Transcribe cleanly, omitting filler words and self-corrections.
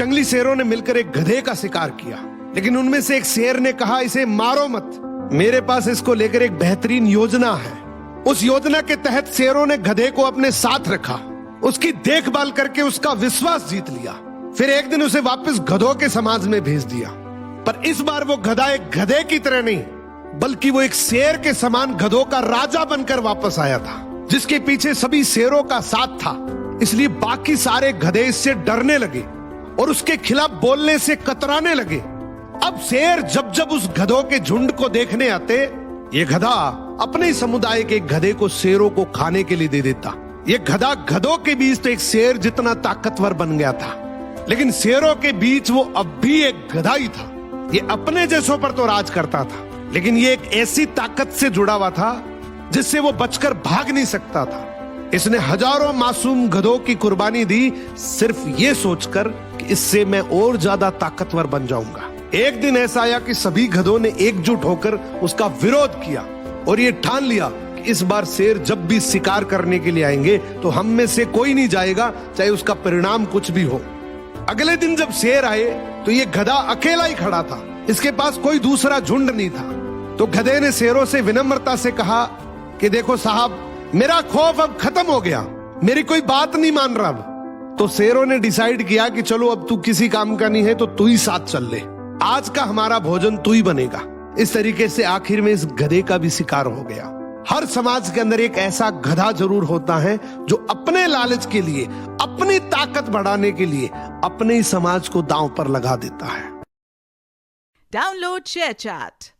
जंगली शेरों ने मिलकर एक गधे का शिकार किया, लेकिन उनमें से एक शेर ने कहा, इसे मारो मत, मेरे पास इसको लेकर एक बेहतरीन योजना है। उस योजना के तहत शेरों ने गधे को अपने साथ रखा, उसकी देखभाल करके उसका विश्वास जीत लिया। फिर एक दिन उसे वापस गधों के समाज में भेज दिया। पर इस बार वो गधा एक गधे की तरह नहीं, बल्कि वो एक शेर के समान गधों का राजा बनकर वापस आया था, जिसके पीछे सभी शेरों का साथ था। इसलिए बाकी सारे गधे इससे डरने लगे और उसके खिलाफ बोलने से कतराने लगे। अब शेर जब जब उस गधों के झुंड को देखने आते, ये गधा अपने ही समुदाय के गधे को शेरों को खाने के लिए दे देता। ये गधा गधों के बीच तो एक शेर जितना ताकतवर बन गया था, लेकिन शेरों के बीच वो अब भी एक गधा ही था। ये अपने जैसों पर तो राज करता था, लेकिन ये एक ऐसी ताकत से जुड़ा हुआ था जिससे वो बचकर भाग नहीं सकता था। इसने हजारों मासूम गधों की कुर्बानी दी, सिर्फ ये सोचकर कि इससे मैं और ज्यादा ताकतवर बन जाऊंगा। एक दिन ऐसा आया कि सभी गधों ने एकजुट होकर उसका विरोध किया और ये ठान लिया कि इस बार शेर जब भी शिकार करने के लिए आएंगे तो हम में से कोई नहीं जाएगा, चाहे उसका परिणाम कुछ भी हो। अगले दिन जब शेर आए तो ये गधा अकेला ही खड़ा था, इसके पास कोई दूसरा झुंड नहीं था। तो गधे ने शेरों से विनम्रता से कहा कि देखो साहब, मेरा खौफ अब खत्म हो गया, मेरी कोई बात नहीं मान रहा अब। तो शेरों ने डिसाइड किया कि चलो अब तू किसी काम का नहीं है तो तू ही साथ चल ले, आज का हमारा भोजन तू ही बनेगा। इस तरीके से आखिर में इस गधे का भी शिकार हो गया। हर समाज के अंदर एक ऐसा गधा जरूर होता है जो अपने लालच के लिए, अपनी ताकत बढ़ाने के लिए अपने ही समाज को दांव पर लगा देता है। Download share chat.